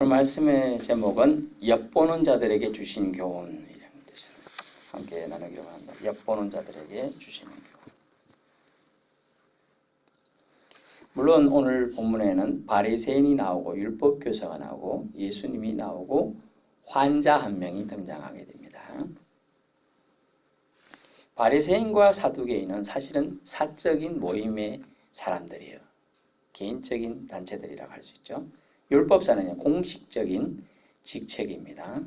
오늘 말씀의 제목은 엿보는 자들에게 주신 교훈이라는 뜻입니다. 함께 나누기로 합니다. 엿보는 자들에게 주시는 교훈. 물론 오늘 본문에는 바리새인이 나오고 율법교사가 나오고 예수님이 나오고 환자 한 명이 등장하게 됩니다. 바리새인과 사두개인은 사실은 사적인 모임의 사람들이에요. 개인적인 단체들이라고 할 수 있죠. 율법사는 공식적인 직책입니다.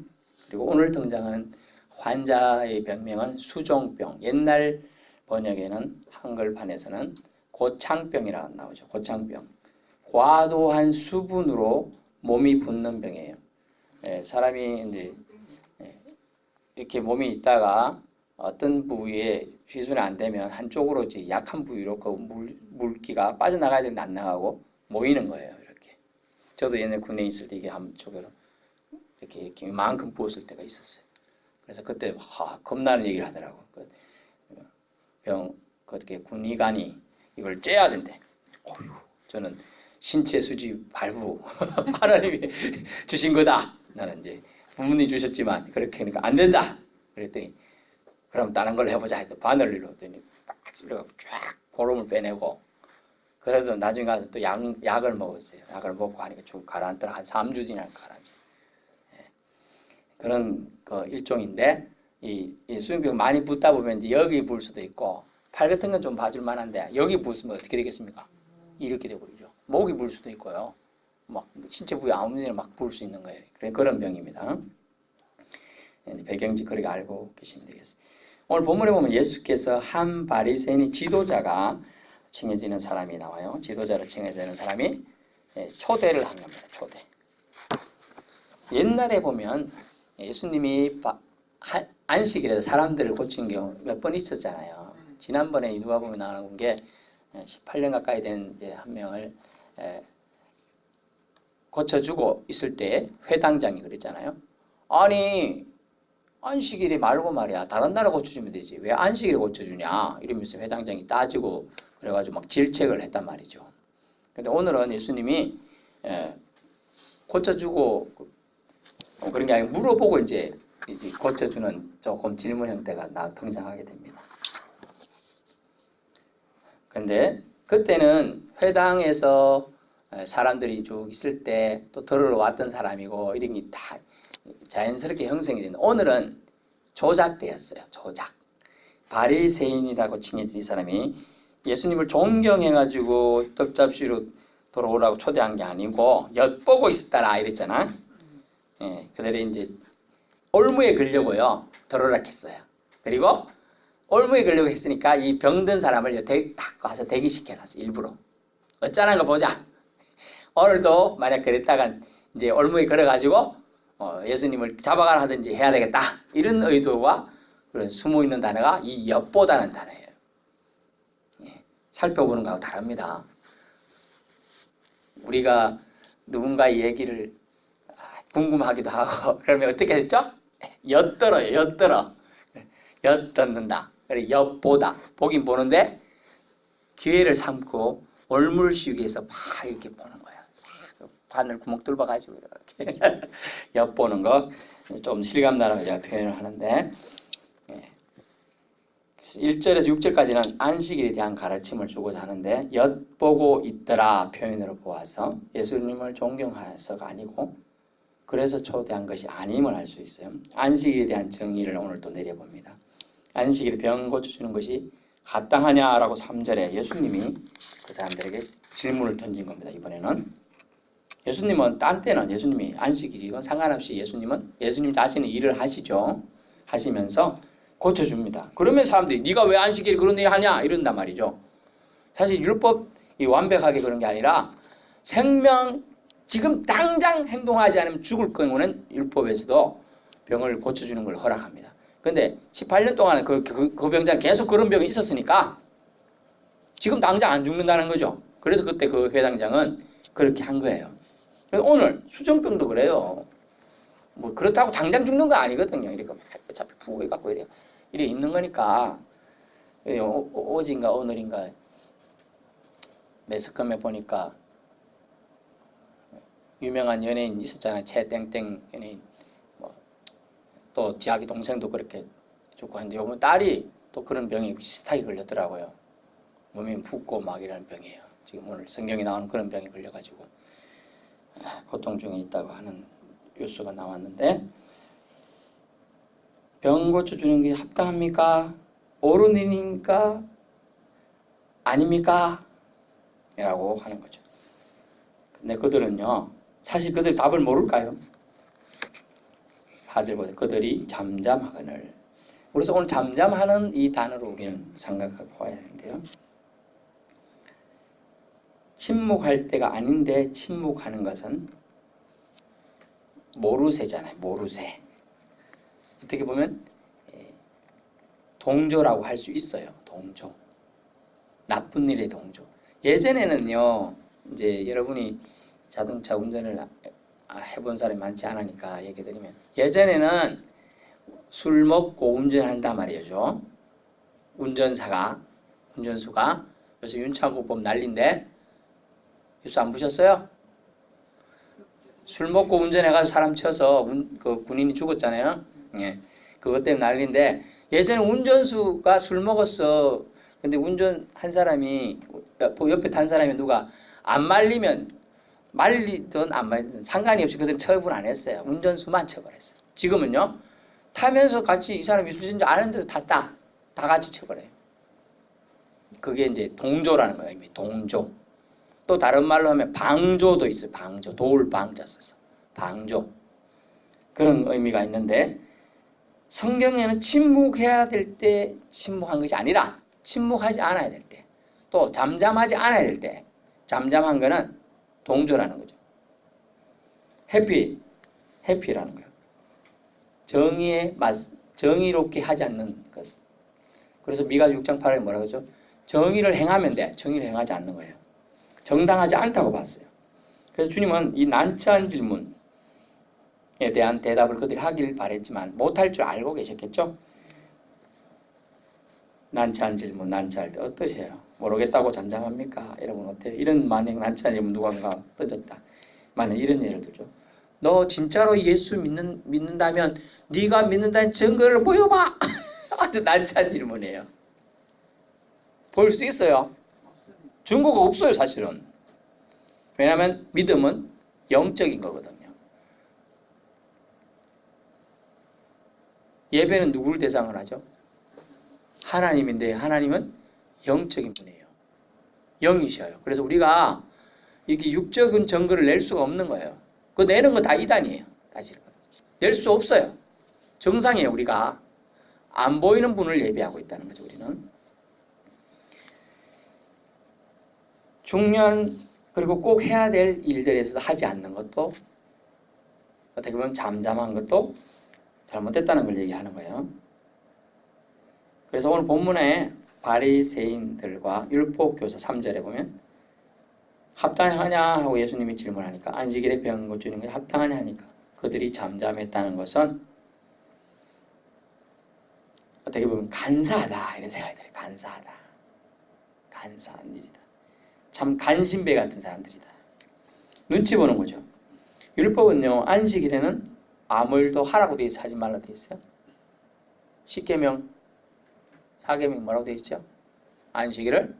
그리고 오늘 등장하는 환자의 병명은 수종병, 옛날 번역에는 한글판에서는 고창병이라고 나오죠. 고창병. 과도한 수분으로 몸이 붓는 병이에요. 사람이 이제 이렇게 몸이 있다가 어떤 부위에 휘순이 안 되면 한쪽으로 이제 약한 부위로 그 물기가 빠져나가야 되는데 안 나가고 모이는 거예요. 이렇게. 저도 옛날 군에 있을 때 이게 한쪽으로 이렇게 이만큼 부었을 때가 있었어요. 그래서 그때 겁나는 얘기를 하더라고. 그렇게 군의관이 이걸 째야 된대. 어휴, 저는 신체 수지 발부 하나님이 주신 거다. 나는 이제 부모님이 주셨지만 그렇게 하니까 안 된다. 그랬더니 그럼 다른 걸 해보자 해도 바늘로 했더니 딱 찔러갖고 쫙 고름을 빼내고 그래서 나중에 가서 또 약을 먹었어요. 약을 먹고 하니까 쭉 가라앉더라. 한 3주 지나면 가라앉아. 그런 그 일종인데 이 수증병 많이 붓다 보면 이제 여기 붓을 수도 있고 팔 같은 건 좀 봐줄 만한데 여기 붓으면 어떻게 되겠습니까? 이렇게 되버리죠. 목이 붓을 수도 있고요. 막 신체 부위 아무 데나 막 부을 수 있는 거예요. 그런 병입니다. 배경지 그렇게 알고 계시면 되겠습니다. 오늘 본문에 보면 예수께서 한 바리새인의 지도자가 칭해지는 사람이 나와요. 지도자로 칭해지는 사람이 초대를 한 겁니다. 초대. 옛날에 보면 예수님이 안식일에 사람들을 고친 경우 몇 번 있었잖아요. 지난번에 누가복음에 나오는 게 18년 가까이 된 이제 한 명을 고쳐주고 있을 때 회당장이 그랬잖아요. 아니 안식일이 말고 말이야 다른 나라 고쳐주면 되지 왜 안식일에 고쳐주냐 이러면서 회당장이 따지고 그래가지고 막 질책을 했단 말이죠. 근데 오늘은 예수님이 고쳐주고 그런 게 아니고 물어보고 이제 고쳐주는 조금 질문 형태가 등장하게 됩니다. 근데 그때는 회당에서 사람들이 쭉 있을 때 또 들으러 왔던 사람이고 이런 게 다 자연스럽게 형성이 되는데 오늘은 조작되었어요. 조작. 바리새인이라고 칭해진 이 사람이 예수님을 존경해가지고 떡잡시로 돌아오라고 초대한 게 아니고 엿보고 있었다라 이랬잖아. 그들이 이제 올무에 걸려고요. 들어오라 했어요. 그리고 올무에 걸려고 했으니까 이 병든 사람을 딱 와서 대기시켜놨어. 일부러. 어쩌나 거 보자. 오늘도 만약 그랬다가 이제 올무에 걸어가지고 예수님을 잡아가라 하든지 해야 되겠다. 이런 의도가 숨어있는 단어가 이 엿보다는 단어예요. 살펴보는 거하고 다릅니다. 우리가 누군가의 얘기를 궁금하기도 하고 그러면 어떻게 됐죠? 엿들어요. 엿들어. 엿듣는다. 그래 엿보다. 보긴 보는데 기회를 삼고 올물시우기 위해서 막 이렇게 보는 거야. 바늘 구멍 뚫어가지고 이렇게 엿보는 거 좀 실감나라고 제가 표현을 하는데 1절에서 6절까지는 안식일에 대한 가르침을 주고자 하는데 엿보고 있더라 표현으로 보아서 예수님을 존경해서가 아니고 그래서 초대한 것이 아님을 알 수 있어요. 안식일에 대한 정의를 오늘 또 내려봅니다. 안식일에 병 고쳐주는 것이 합당하냐라고 3절에 예수님이 그 사람들에게 질문을 던진 겁니다. 이번에는 예수님은 딴 때는 예수님이 안식일이건 상관없이 예수님 자신의 일을 하시죠. 하시면서 고쳐줍니다. 그러면 사람들이 네가 왜 안식일에 그런 일 하냐 이런단 말이죠. 사실 율법이 완벽하게 그런 게 아니라 생명 지금 당장 행동하지 않으면 죽을 경우는 율법에서도 병을 고쳐주는 걸 허락합니다. 근데 18년 동안 그 병자는 계속 그런 병이 있었으니까 지금 당장 안 죽는다는 거죠. 그래서 그때 그 회당장은 그렇게 한 거예요. 오늘 수정병도 그래요. 뭐 그렇다고 당장 죽는 거 아니거든요. 이렇게 어차피 부어갖고 이래 있는 거니까. 어제인가 오늘인가 매스컴에 보니까 유명한 연예인 있었잖아요. 최땡땡 연예인. 뭐 또 자기 동생도 그렇게 죽고 하는데 요번 딸이 또 그런 병이 비슷하게 걸렸더라고요. 몸이 붓고 막 이런 병이에요. 지금 오늘 성경에 나오는 그런 병이 걸려가지고 고통 중에 있다고 하는 뉴스가 나왔는데, 병 고쳐주는 게 합당합니까? 옳은 일입니까? 아닙니까? 이라고 하는 거죠. 근데 그들은요, 사실 그들 답을 모를까요? 다들 그들이 잠잠하거늘. 그래서 오늘 잠잠하는 이 단어로 우리는 생각하고 봐야 되는데요. 침묵할 때가 아닌데 침묵하는 것은 모르쇠잖아요. 모르쇠. 어떻게 보면 동조라고 할 수 있어요. 동조. 나쁜 일의 동조. 예전에는요, 이제 여러분이 자동차 운전을 해본 사람이 많지 않으니까 얘기 드리면, 예전에는 술 먹고 운전한단 말이죠. 운전수가. 요새 윤창국법 난리인데, 뉴스 안 보셨어요? 술 먹고 운전해가지고 사람 쳐서 그 군인이 죽었잖아요. 예. 그것 때문에 난리인데, 예전에 운전수가 술 먹었어. 근데 운전한 사람이, 옆에 탄 사람이 누가 안 말리든 안 말리든 상관이 없이 그들은 처분 안 했어요. 운전수만 처벌했어요. 지금은요, 타면서 같이 이 사람이 술진지 아는 데서 탔다. 다 같이 처벌해요. 그게 이제 동조라는 거예요. 동조. 또 다른 말로 하면 방조도 있어요. 방조. 돌방자 써서. 방조. 그런 의미가 있는데, 성경에는 침묵해야 될 때 침묵한 것이 아니라 침묵하지 않아야 될 때, 또 잠잠하지 않아야 될 때, 잠잠한 거는 동조라는 거죠. 해피라는 거예요. 정의롭게 하지 않는 것. 그래서 미가 6장 8절에 뭐라고 하죠? 정의를 행하면 돼. 정의를 행하지 않는 거예요. 정당하지 않다고 봤어요. 그래서 주님은 이 난처한 질문에 대한 대답을 그들이 하길 바랬지만 못할 줄 알고 계셨겠죠? 난처한 질문, 난처할 때 어떠세요? 모르겠다고 잠잠합니까? 여러분 어때요? 이런 만약 난처한 질문 누군가 던졌다. 만약 이런 예를 들죠. 너 진짜로 예수 믿는다면 네가 믿는다는 증거를 보여봐. 아주 난처한 질문이에요. 볼 수 있어요? 증거가 없어요, 사실은. 왜냐하면 믿음은 영적인 거거든요. 예배는 누구를 대상으로 하죠? 하나님인데 하나님은 영적인 분이에요. 영이셔요. 그래서 우리가 이렇게 육적인 증거를 낼 수가 없는 거예요. 그 내는 거 다 이단이에요. 사실은. 낼 수 없어요. 정상이에요. 우리가 안 보이는 분을 예배하고 있다는 거죠. 우리는. 중요한 그리고 꼭 해야 될 일들에서 하지 않는 것도, 어떻게 보면 잠잠한 것도 잘못됐다는 걸 얘기하는 거예요. 그래서 오늘 본문에 바리새인들과 율법교사 3절에 보면 합당하냐 하고 예수님이 질문하니까, 안식일에 병 고치는 게 합당하냐 하니까 그들이 잠잠했다는 것은 어떻게 보면 간사하다 이런 생각이 들어요. 간사한 일이다. 참 간신배 같은 사람들이다. 눈치 보는 거죠. 율법은요, 안식일에는 아무 일도 하라고 되어 있어요? 하지 말라고 되어 있어요? 10계명, 4계명 뭐라고 되어 있죠? 안식일을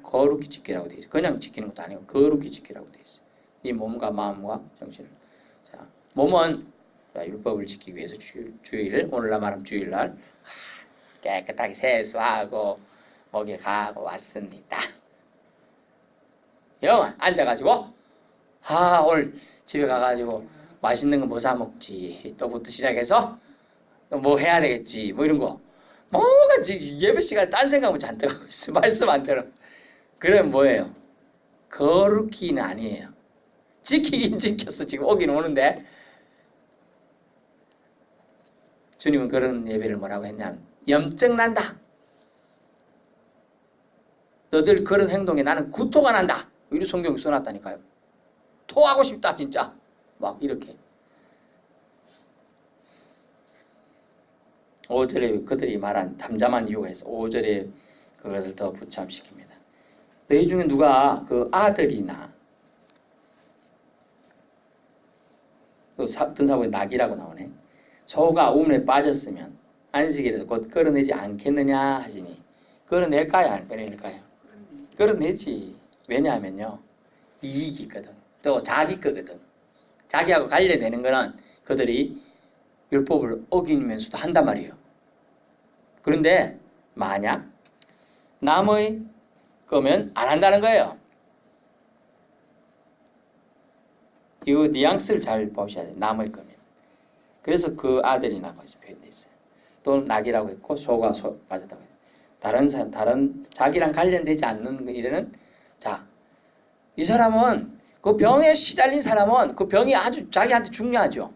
거룩히 지키라고 되어 있어요. 그냥 지키는 것도 아니고 거룩히 지키라고 되어 있어요. 네 몸과 마음과 정신을. 자, 몸은 율법을 지키기 위해서 주일, 오늘날 말하면 주일날 깨끗하게 세수하고 목욕하고 왔습니다. 영아 앉아가지고 오늘 집에 가가지고 맛있는 거 뭐 사 먹지, 또부터 시작해서 또 뭐 해야 되겠지, 뭐 이런 거 뭐가 지금 예배 시간에 딴 생각하면 잔뜩 하고 있어. 말씀 안 들어. 그럼 뭐예요? 거룩히는 아니에요. 지키긴 지켰어. 지금 오긴 오는데 주님은 그런 예배를 뭐라고 했냐면 염증 난다. 너들 그런 행동에 나는 구토가 난다. 이렇게 성경에 써놨다니까요. 토하고 싶다 진짜. 막 이렇게. 5절에 그들이 말한 잠잠한 이유가 있어. 5절에 그것을 더 부참시킵니다. 너희 중에 누가 그 아들이나 또 등사부에 낙이라고 나오네. 소가 우물에 빠졌으면 안식일에도 곧 끌어내지 않겠느냐 하시니 끌어낼까요? 안 끌어낼까요? 끌어내지. 왜냐하면요, 이익이 있거든. 또 자기 거거든. 자기하고 관련되는 거는 그들이 율법을 어기면서도 한단 말이에요. 그런데 만약 남의 거면 안 한다는 거예요. 이거 뉘앙스를 잘 보셔야 돼요. 남의 거면. 그래서 그 아들이라고 표현되어 있어요. 또 낙이라고 했고 소가 빠졌다고 해요. 다른 자기랑 관련되지 않는 일에는, 자, 이 사람은 그 병에 시달린 사람은 그 병이 아주 자기한테 중요하죠.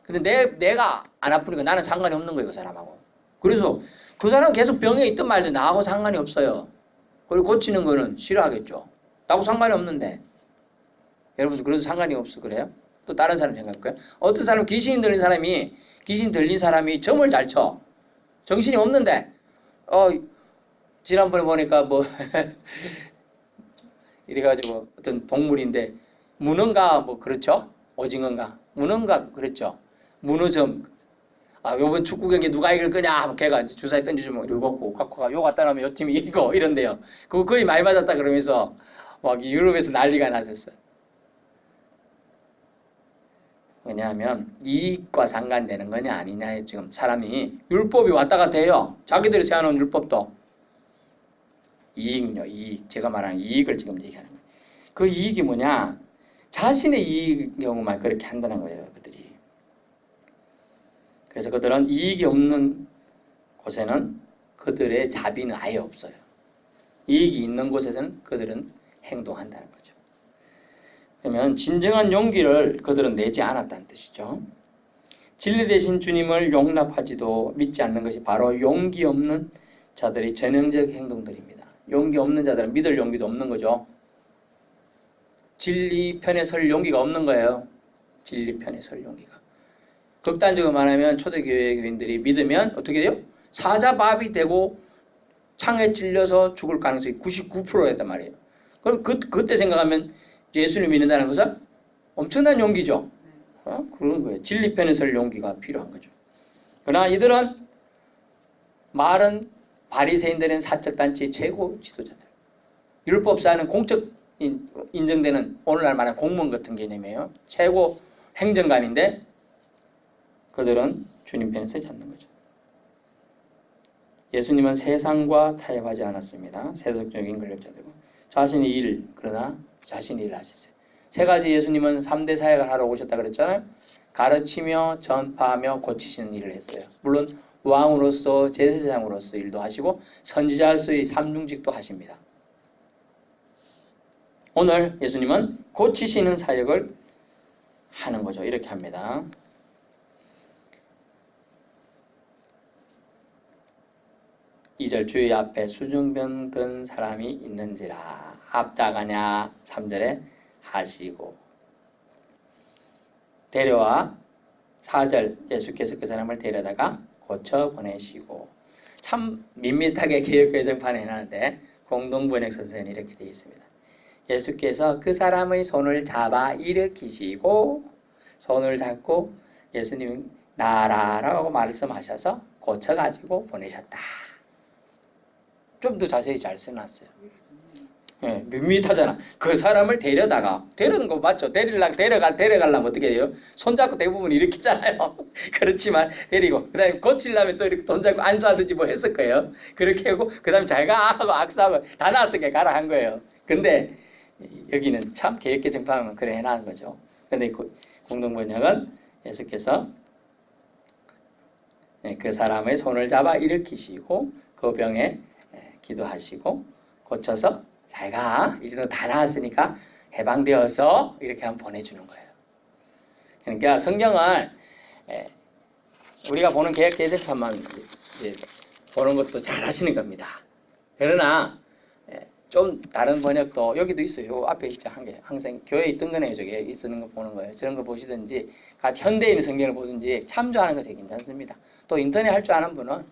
근데 내가 안 아프니까 나는 상관이 없는 거예요, 그 사람하고. 그래서 그 사람은 계속 병에 있든 말든 나하고 상관이 없어요. 그리고 고치는 거는 싫어하겠죠. 나하고 상관이 없는데. 여러분들 그래도 상관이 없어 그래요? 또 다른 사람 생각할까요? 어떤 사람은 귀신 들린 사람이 점을 잘 쳐. 정신이 없는데 지난번에 보니까 뭐 이래가지고 어떤 동물인데 문어인가 뭐 그렇죠? 오징어인가? 문어인가 그랬죠? 문어점. 요번 축구 경기 누가 이길 거냐? 걔가 주사위 던져주면 이러고 갖고 요 갖다 놓으면 요 팀이 이기고 이런데요. 그거 거의 많이 맞았다 그러면서 막 유럽에서 난리가 났었어요. 왜냐하면 이익과 상관되는 거냐 아니냐에 지금 사람이 율법이 왔다 갔다 해요. 자기들이 세워놓은 율법도 이익요, 이익. 제가 말하는 이익을 지금 얘기하는 거예요. 그 이익이 뭐냐? 자신의 이익 경우만 그렇게 한다는 거예요, 그들이. 그래서 그들은 이익이 없는 곳에는 그들의 자비는 아예 없어요. 이익이 있는 곳에서는 그들은 행동한다는 거죠. 그러면 진정한 용기를 그들은 내지 않았다는 뜻이죠. 진리 되신 주님을 용납하지도 믿지 않는 것이 바로 용기 없는 자들의 전형적 행동들입니다. 용기 없는 자들은 믿을 용기도 없는 거죠. 진리 편에 설 용기가 없는 거예요. 진리 편에 설 용기가. 극단적으로 말하면 초대교회 교인들이 믿으면 어떻게 돼요? 사자밥이 되고 창에 찔려서 죽을 가능성이 99%였단 말이에요. 그럼 그때 생각하면 예수를 믿는다는 것은 엄청난 용기죠. 그런 거예요. 진리 편에 설 용기가 필요한 거죠. 그러나 이들은 말은 바리새인들은 사적단체의 최고 지도자들. 율법사는 공적 인정되는 오늘날 말하는 공무원 같은 개념이에요. 최고 행정관인데 그들은 주님 편에 서지 않는 거죠. 예수님은 세상과 타협하지 않았습니다. 세속적인 권력자들과 자신의 일, 그러나 자신의 일을 하셨어요. 세 가지 예수님은 3대 사역을 하러 오셨다 그랬잖아요. 가르치며 전파하며 고치시는 일을 했어요. 물론 왕으로서 제사장으로서 일도 하시고 선지자로서의 삼중직도 하십니다. 오늘 예수님은 고치시는 사역을 하는 거죠. 이렇게 합니다. (2절) 주의 앞에 수중병 든 사람이 있는지라 앞다가냐 3절에 하시고 데려와 4절 예수께서 그 사람을 데려다가 고쳐 보내시고. 참 밋밋하게 개역개정판에 해놨는데 공동번역 선생은 이렇게 되어 있습니다. 예수께서 그 사람의 손을 잡아 일으키시고 손을 잡고 예수님이 나라라고 말씀하셔서 고쳐가지고 보내셨다. 좀 더 자세히 잘 써놨어요. 예, 밋밋하잖아. 그 사람을 데려는 거 맞죠? 데려가려면 어떻게 해요? 손잡고 대부분 일으키잖아요. 그렇지만 데리고 그 다음에 고치려면 또 이렇게 손잡고 안수하든지 뭐 했을 거예요. 그렇게 하고 그 다음에 잘 가 하고 악수하고 다 나왔으니까 가라 한 거예요. 근데 여기는 참 개혁개정판은 그래 해놓은 거죠. 근데 공동번역은 예수께서 그 사람의 손을 잡아 일으키시고 그 병에 기도하시고 고쳐서 잘 가. 이제는 다 나았으니까 해방되어서 이렇게 한번 보내주는 거예요. 그러니까 성경을 우리가 보는 개혁개정판만 보는 것도 잘 하시는 겁니다. 그러나 좀 다른 번역도 여기도 있어요. 요 앞에 있죠. 한 개. 항상 교회에 있던 거네요. 저게 있는 거 보는 거예요. 저런 거 보시든지 현대인 성경을 보든지 참조하는 거 되게 괜찮습니다. 또 인터넷 할 줄 아는 분은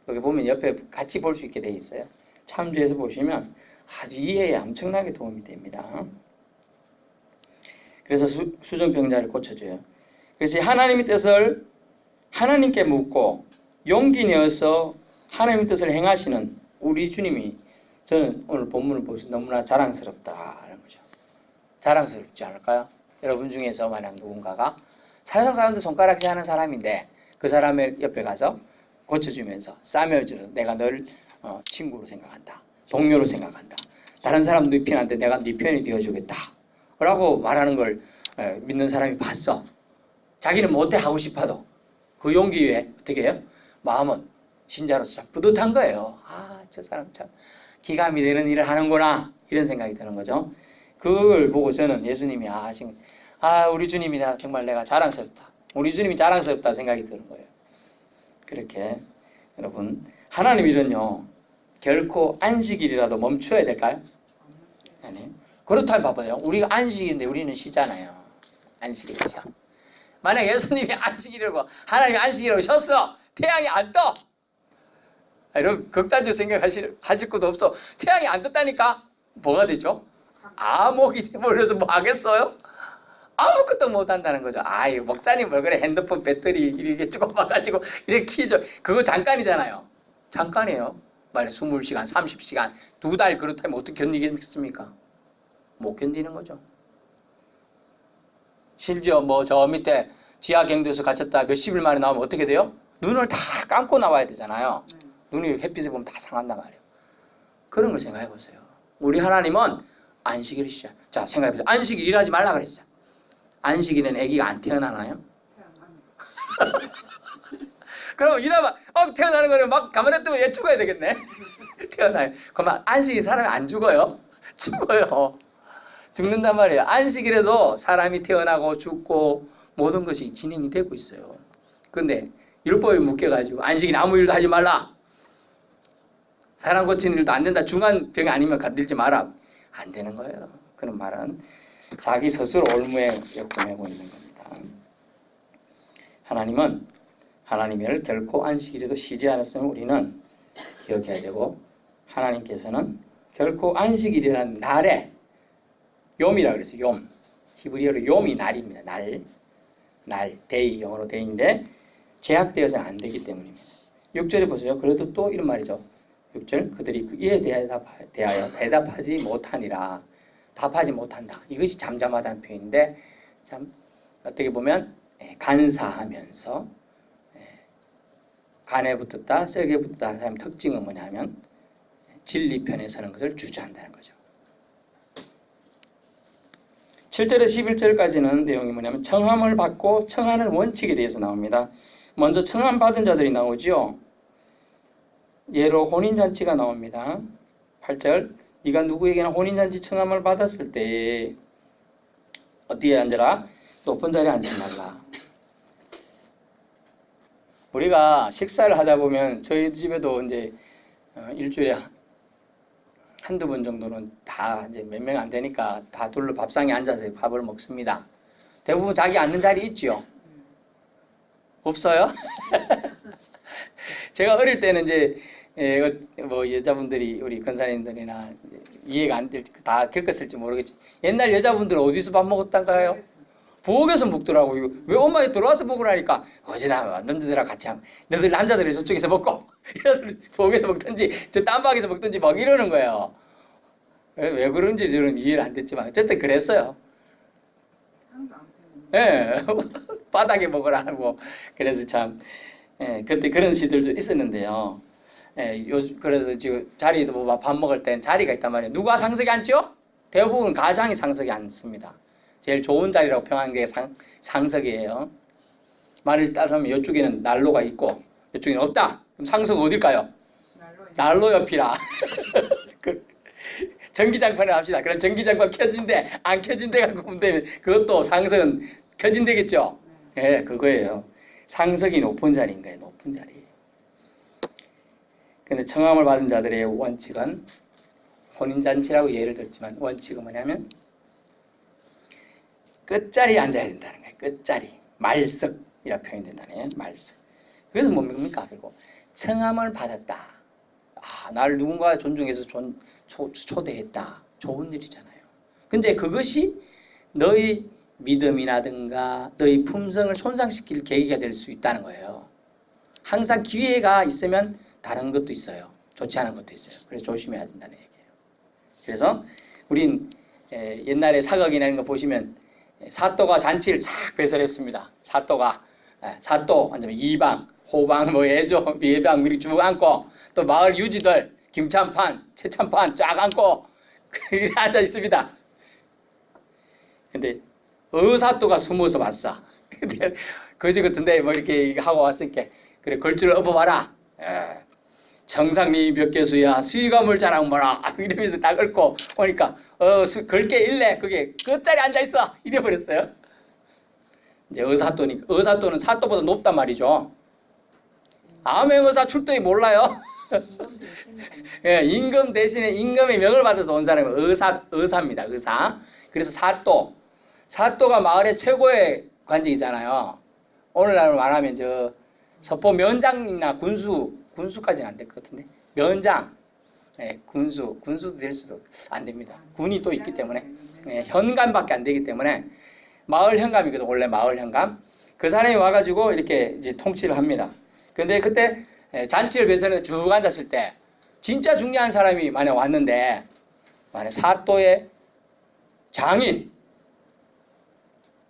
여기 보면 옆에 같이 볼 수 있게 돼 있어요. 참조해서 보시면 아주 이해에 엄청나게 도움이 됩니다. 그래서 수정병자를 고쳐줘요. 그래서 하나님의 뜻을 하나님께 묻고 용기 내어서 하나님의 뜻을 행하시는 우리 주님이 저는 오늘 본문을 보면서 너무나 자랑스럽다는 거죠. 자랑스럽지 않을까요? 여러분 중에서 만약 누군가가 세상 사람들 손가락질 하는 사람인데 그 사람의 옆에 가서 고쳐주면서 싸매어주는 내가 너를 친구로 생각한다. 동료로 생각한다. 다른 사람 네 편한테 내가 네 편이 되어주겠다. 라고 말하는 걸 믿는 사람이 봤어. 자기는 못해 하고 싶어도 그 용기에 어떻게 해요? 마음은 신자로서 참 뿌듯한 거예요. 아, 저 사람 참 기감이 되는 일을 하는구나 이런 생각이 드는 거죠. 그걸 보고 저는 예수님이 지금 우리 주님이 정말 내가 자랑스럽다. 우리 주님이 자랑스럽다 생각이 드는 거예요. 그렇게 여러분 하나님 일은요 결코 안식일이라도 멈춰야 될까요? 아니. 그렇다면 봐봐요. 우리가 안식일인데 우리는 쉬잖아요. 안식일 쉬어. 만약 예수님이 안식일이라고 하나님이 안식일이라고 쉬었어. 태양이 안 떠. 여러분 극단적 생각하실 것도 없어. 태양이 안 떴다니까 뭐가 되죠? 암흑이 돼버려서 뭐 하겠어요? 아무것도 못 한다는 거죠. 목사님 뭘 그래 핸드폰 배터리 이렇게 찍어봐가지고 이렇게 키죠. 그거 잠깐이잖아요. 잠깐이에요. 만약 20시간 30시간 2달 그렇다면 어떻게 견디겠습니까? 못 견디는 거죠. 심지어 저 밑에 지하 경도에서 갇혔다 몇십일 만에 나오면 어떻게 돼요? 눈을 다 감고 나와야 되잖아요. 눈이 햇빛을 보면 다 상한단 말이에요. 그런 걸 생각해 보세요. 우리 하나님은 안식일이시죠. 자, 생각해 보세요. 안식일 일하지 말라 그랬어요. 안식일에는 아기가 안 태어나나요? 그럼 일하면 태어나는 거는 막 가만히 뜨면 얘 죽어야 되겠네. 태어나요. 그러면 안식일 사람이 안 죽어요? 죽어요. 죽는단 말이에요. 안식일에도 사람이 태어나고 죽고 모든 것이 진행이 되고 있어요. 그런데 율법에 묶여가지고 안식일 아무 일도 하지 말라. 사람 고치는 일도 안 된다. 중한 병이 아니면 건들지 마라. 안 되는 거예요. 그런 말은 자기 스스로 올무에 엮어내고 있는 겁니다. 하나님은 하나님을 결코 안식일에도 쉬지 않았음을 우리는 기억해야 되고 하나님께서는 결코 안식일이라는 날에 욤이라 그랬어요. 욤. 히브리어로 욤이 날입니다. 날, 데이, 영어로 데이인데 제약되어서는 안 되기 때문입니다. 6절에 보세요. 그래도 또 이런 말이죠. 6절 그들이 이에 대하여 대답하지 못하니라. 답하지 못한다. 이것이 잠잠하다는 표현인데 참 어떻게 보면 간사하면서 간에 붙었다 셀에 붙었다 하는 사람의 특징은 뭐냐면 진리 편에 서는 것을 주저한다는 거죠. 7절에서 11절까지는 내용이 뭐냐면 청함을 받고 청하는 원칙에 대해서 나옵니다. 먼저 청함 받은 자들이 나오죠. 예로 혼인잔치가 나옵니다. 8절 네가 누구에게나 혼인잔치 청함을 받았을 때 어디에 앉아라? 높은 자리에 앉지 말라. 우리가 식사를 하다 보면 저희 집에도 이제 일주일에 한두 번 정도는 다 이제 몇 명 안 되니까 다 둘러 밥상에 앉아서 밥을 먹습니다. 대부분 자기 앉는 자리 있지요? 없어요? 제가 어릴 때는 이제 여자분들이 우리 권사님들이나 이해가 안 될 다 겪었을지 모르겠지. 옛날 여자분들은 어디서 밥 먹었단가요? 부엌에서 먹더라고요. 왜 엄마가 들어와서 먹으라니까 어제나 남자들이랑 같이 하면 너들 남자들이 저쪽에서 먹고 부엌에서 먹든지 저 딴방에서 먹든지 막 이러는 거예요. 왜 그런지 저는 이해를 안 됐지만 어쨌든 그랬어요. 예, 바닥에 먹으라 하고 그래서 참 그때 그런 시들도 있었는데요. 그래서 지금 자리도 밥 먹을 땐 자리가 있단 말이에요. 누가 상석에 앉죠? 대부분 가장이 상석에 앉습니다. 제일 좋은 자리라고 평한 게 상석이에요. 말을 따르면 이쪽에는 난로가 있고 이쪽에는 없다. 그럼 상석은 어딜까요? 난로 옆이라. 전기장판을 합시다. 그럼 전기장판 켜진 데, 안 켜진 데 갖고 보면 되면 그것도 상석은 켜진 데겠죠? 예, 그거예요. 상석이 높은 자리인 거예요. 높은 자리. 근데 청함을 받은 자들의 원칙은 혼인잔치라고 예를 들지만 원칙은 뭐냐면 끝자리에 앉아야 된다는 거예요. 끝자리. 말석이라 표현된다네. 말석. 그래서 뭡니까? 그리고 청함을 받았다. 나를 누군가 존중해서 초대했다. 좋은 일이잖아요. 근데 그것이 너희 믿음이라든가 너희 품성을 손상시킬 계기가 될 수 있다는 거예요. 항상 기회가 있으면 다른 것도 있어요. 좋지 않은 것도 있어요. 그래서 조심해야 된다는 얘기예요. 그래서 우린 옛날에 사극이나 이런 거 보시면 사또가 잔치를 싹 배설했습니다. 사또가 사또 아니면 이방, 호방, 뭐 예조, 예방 이렇게 쭉 앉고 또 마을 유지들 김찬판, 최찬판 쫙 앉고 이렇게 앉아 있습니다. 근데 의사또가 숨어서 봤어. 근데 거지 같은데 뭐 이렇게 하고 왔으니까 그래 걸줄을 엎어봐라. 정상리 몇 개수야 수의감을 자랑봐라 이러면서 딱 얽고 오니까 걸게 일래 그게 끝자리 앉아있어 이래버렸어요. 이제 의사또는 사또보다 높단 말이죠. 암행의사 출동이 몰라요. 예, 임금 대신에 임금의 명을 받아서 온 사람이 의사입니다. 의사. 그래서 사또가 마을의 최고의 관직이잖아요. 오늘날 말하면 저 서포 면장이나 군수까지는 안 될 것 같은데 면장, 군수도 될 수도 안 됩니다. 군이 또 있기 때문에 현감밖에 안 되기 때문에 마을 현감이거든. 원래 마을 현감. 그 사람이 와가지고 이렇게 이제 통치를 합니다. 근데 그때 잔치를 배선에 쭉 앉았을 때 진짜 중요한 사람이 만약 왔는데 만약 사또의 장인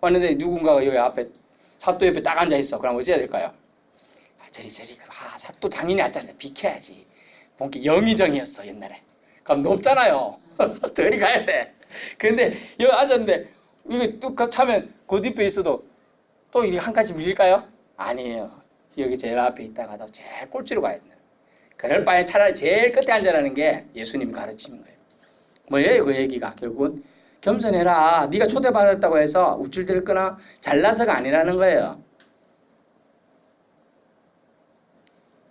왔는데 누군가가 여기 앞에 사또 옆에 딱 앉아 있어. 그럼 어찌해야 될까요? 저리 사또 장인이 왔잖아. 비켜야지. 본게 영의정이었어 옛날에. 그럼 높잖아요. 저리 가야 돼. 근데 여기 앉았는데 이거 뚝 차면 그 뒷에 있어도 또 이렇게 한 칸씩 밀릴까요? 아니에요. 여기 제일 앞에 있다가도 제일 꼴찌로 가야 돼요. 그럴 바에 차라리 제일 끝에 앉아라는 게 예수님이 가르치는 거예요. 뭐예요 그 얘기가? 결국은 겸손해라. 네가 초대받았다고 해서 우쭐대거나 잘나서가 아니라는 거예요.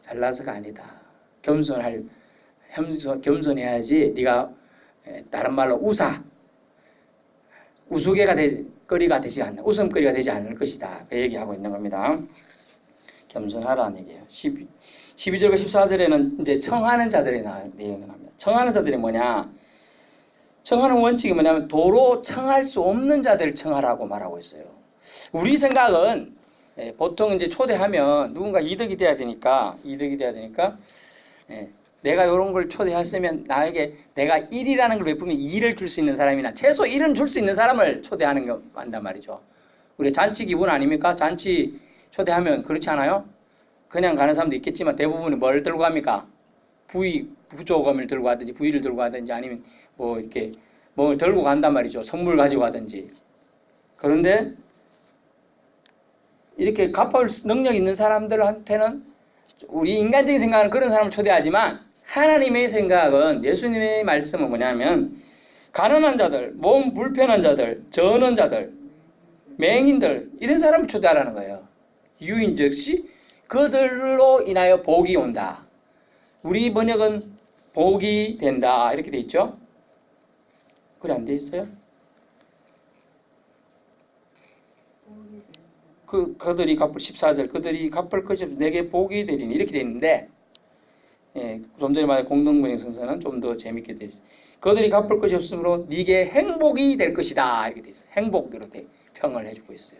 잘나서가 아니다. 겸손해야지 네가 다른 말로 거리가 되지 않는 웃음거리가 되지 않을 것이다. 그 얘기하고 있는 겁니다. 겸손하라는 얘기예요. 12절과 14절에는 이제 청하는 자들이 내용이 나옵니다. 청하는 자들이 뭐냐? 청하는 원칙이 뭐냐면 도로 청할 수 없는 자들을 청하라고 말하고 있어요. 우리 생각은 보통 이제 초대하면 누군가 이득이 돼야 되니까 내가 이런 걸 초대했으면 나에게 내가 1이라는 걸 베푸면 2를 줄 수 있는 사람이나 최소 1은 줄 수 있는 사람을 초대하는 거 한단 말이죠. 우리 잔치 기분 아닙니까? 잔치 초대하면 그렇지 않아요? 그냥 가는 사람도 있겠지만 대부분이 뭘 들고 갑니까? 부조금을 들고 가든지 부위를 들고 가든지 아니면 뭐 이렇게 뭘 들고 간단 말이죠. 선물 가지고 가든지. 그런데 이렇게 갚을 능력 있는 사람들한테는 우리 인간적인 생각은 그런 사람을 초대하지만 하나님의 생각은 예수님의 말씀은 뭐냐면 가난한 자들, 몸 불편한 자들, 전원자들, 맹인들 이런 사람을 초대하라는 거예요. 유인즉시 그들로 인하여 복이 온다. 우리 번역은 복이 된다 이렇게 돼 있죠. 그래 안 돼 있어요? 그들이 갚을 14절 그들이 갚을 것이 없어 내게 복이 되리니 이렇게 돼 있는데 좀 전에 말한 공동번역 성서는 좀 더 재밌게 돼 있어요. 그들이 갚을 것이 없으므로 네게 행복이 될 것이다 이렇게 돼 있어요. 행복으로 평을 해주고 있어요.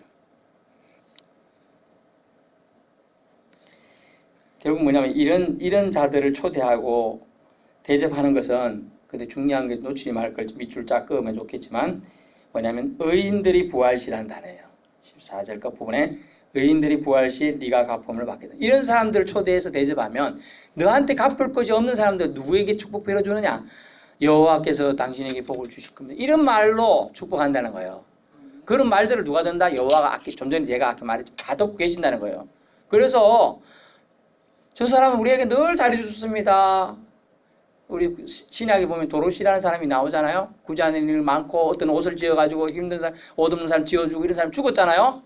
결국 뭐냐면 이런 자들을 초대하고 대접하는 것은 근데 중요한 게 놓치지 말 걸 밑줄 쫙 그으면 좋겠지만 뭐냐면 의인들이 부활시라는 단어예요. 14절 끝 부분에 의인들이 부활시 네가 갚음을 받게 된다. 이런 사람들을 초대해서 대접하면 너한테 갚을 것이 없는 사람들 누구에게 축복 빌어주느냐? 여호와께서 당신에게 복을 주실 겁니다. 이런 말로 축복한다는 거예요. 그런 말들을 누가 듣는다? 여호와가 좀 전에 제가 아까 말했지만 다 듣고 계신다는 거예요. 그래서 저 사람은 우리에게 늘 잘해줬습니다. 우리 신약에 보면 도로시라는 사람이 나오잖아요. 구제 않는 일 많고 어떤 옷을 지어가지고 힘든 사람, 옷 없는 사람 지어주고 이런 사람 죽었잖아요.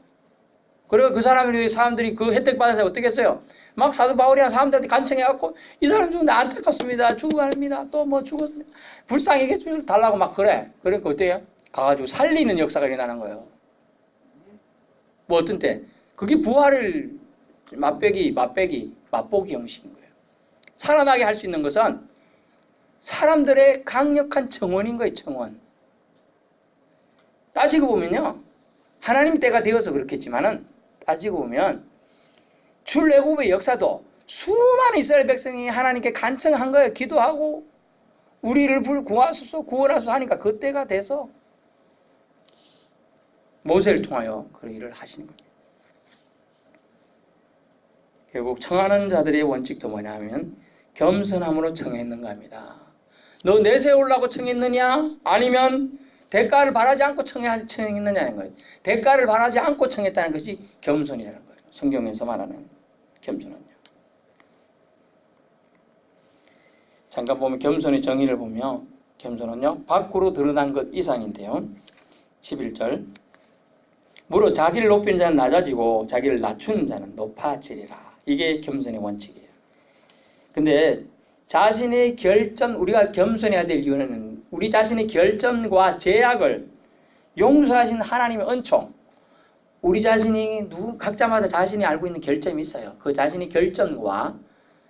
그리고 그 사람들이 그 혜택 받은 사람이 어떻게 했어요? 막 사도 바울이나 사람들한테 간청해갖고 이 사람 죽는데 안타깝습니다. 죽으면 합니다. 또 뭐 죽었습니다. 불쌍하게 달라고 막 그래. 그러니까 어때요? 가가지고 살리는 역사가 일어나는 거예요. 뭐 어떤 때? 그게 부활을 맛보기 형식인 거예요. 살아나게 할 수 있는 것은 사람들의 강력한 청원인 거예요. 청원. 따지고 보면요. 하나님 때가 되어서 그렇겠지만은 따지고 보면 출애굽의 역사도 수많은 이스라엘 백성이 하나님께 간청한 거예요. 기도하고 우리를 구하소서 구원하소서 하니까 그때가 돼서 모세를 통하여 그 일을 하시는 겁니다. 결국 청하는 자들의 원칙도 뭐냐면 겸손함으로 청했는가 합니다. 너 내세우려고 청했느냐? 아니면 대가를 바라지 않고 청했느냐는 거예요. 대가를 바라지 않고 청했다는 것이 겸손이라는 거예요. 성경에서 말하는 겸손은요. 잠깐 보면 겸손의 정의를 보면 겸손은요 밖으로 드러난 것 이상인데요. 11절 무릇 자기를 높이는 자는 낮아지고 자기를 낮추는 자는 높아지리라. 이게 겸손의 원칙이에요. 근데 자신의 결점, 우리가 겸손해야 될 이유는 우리 자신의 결점과 제약을 용서하신 하나님의 은총, 우리 자신이 각자마다 자신이 알고 있는 결점이 있어요. 그 자신의 결점과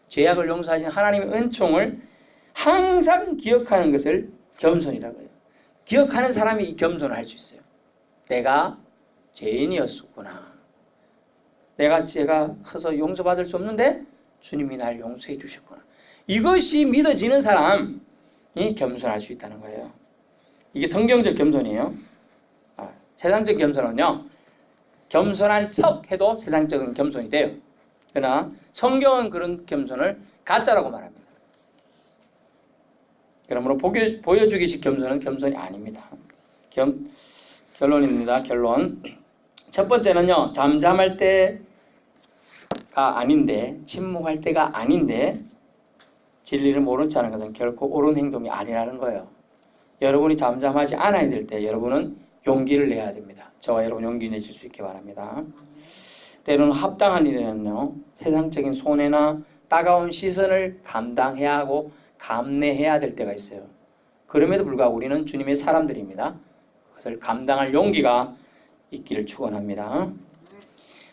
죄악을 용서하신 하나님의 은총을 항상 기억하는 것을 겸손이라고 해요. 기억하는 사람이 이 겸손을 할 수 있어요. 내가 죄인이었구나. 내가 죄가 커서 용서받을 수 없는데 주님이 날 용서해 주셨구나. 이것이 믿어지는 사람이 겸손할 수 있다는 거예요. 이게 성경적 겸손이에요. 세상적 겸손은요, 겸손한 척 해도 세상적인 겸손이 돼요. 그러나 성경은 그런 겸손을 가짜라고 말합니다. 그러므로 보여주기식 겸손은 겸손이 아닙니다. 결론입니다. 결론. 첫 번째는요, 잠잠할 때가 아닌데, 침묵할 때가 아닌데 진리를 모른 척 하는 것은 결코 옳은 행동이 아니라는 거예요. 여러분이 잠잠하지 않아야 될 때 여러분은 용기를 내야 됩니다. 저와 여러분 용기 내실 수 있게 바랍니다. 때로는 합당한 일에는요, 세상적인 손해나 따가운 시선을 감당해야 하고 감내해야 될 때가 있어요. 그럼에도 불구하고 우리는 주님의 사람들입니다. 그것을 감당할 용기가 있기를 축원합니다.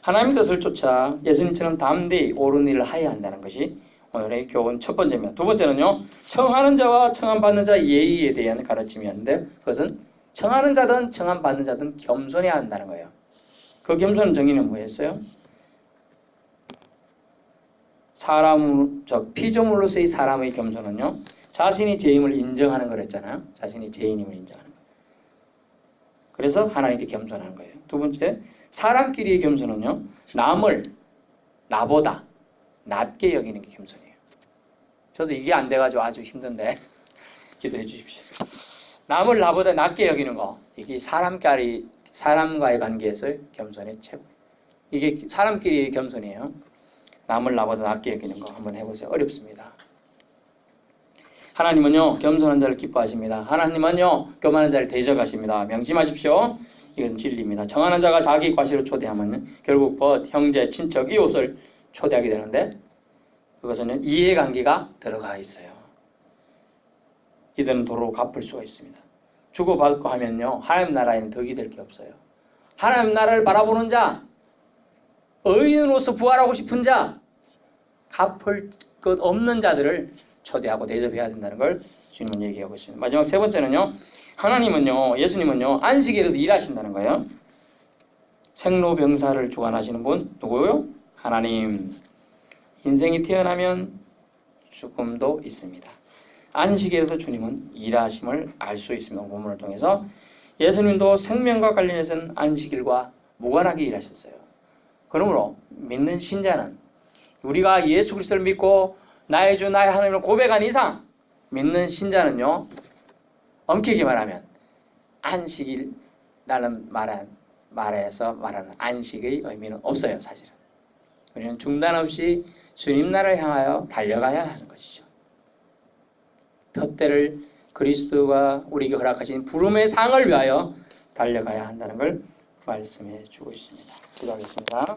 하나님의 뜻을 쫓아 예수님처럼 담대히 옳은 일을 하여야 한다는 것이 오늘의 교훈 첫 번째입니다. 두 번째는요, 청하는 자와 청함받는 자의 예의에 대한 가르침이었는데, 그것은 청하는 자든 청함받는 자든 겸손해야 한다는 거예요. 그 겸손의 정의는 뭐였어요? 피조물로서의 사람의 겸손은요, 자신이 죄임을 인정하는 거랬잖아요. 자신이 죄인임을 인정하는 거예요. 그래서 하나님께 겸손하는 거예요. 두 번째, 사람끼리의 겸손은요, 남을 나보다 낮게 여기는 게 겸손이에요. 저도 이게 안 돼가지고 아주 힘든데 기도해 주십시오. 남을 나보다 낮게 여기는 거, 이게 사람과의 관계에서 겸손의 최고. 이게 사람끼리의 겸손이에요. 남을 나보다 낮게 여기는 거 한번 해보세요. 어렵습니다. 하나님은요, 겸손한 자를 기뻐하십니다. 하나님은요, 교만한 자를 대적하십니다. 명심하십시오. 이것은 진리입니다. 정하는 자가 자기 과시로 초대하면 결국 벗, 형제, 친척, 이웃을 초대하게 되는데, 그것은 이해관계가 들어가 있어요. 이들은 도로 갚을 수가 있습니다. 주고받고 하면요, 하나님 나라에는 덕이 될 게 없어요. 하나님 나라를 바라보는 자, 의인으로서 부활하고 싶은 자, 갚을 것 없는 자들을 초대하고 대접해야 된다는 걸 주님은 얘기하고 있습니다. 마지막 세 번째는요, 하나님은요, 예수님은요, 안식일에도 일하신다는 거예요. 생로병사를 주관하시는 분 누구요? 하나님. 인생이 태어나면 죽음도 있습니다. 안식일에도 주님은 일하심을 알 수 있습니다. 본문을 통해서 예수님도 생명과 관련해서는 안식일과 무관하게 일하셨어요. 그러므로 믿는 신자는 우리가 예수 그리스도를 믿고 나의 주 나의 하나님을 고백한 이상 믿는 신자는요, 엄격히 말하면 안식일이라는 말에서 말하는 안식의 의미는 없어요. 사실은 우리는 중단 없이 주님 나라를 향하여 달려가야 하는 것이죠. 표대를 그리스도가 우리에게 허락하신 부름의 상을 위하여 달려가야 한다는 걸 말씀해 주고 있습니다. 기도하겠습니다.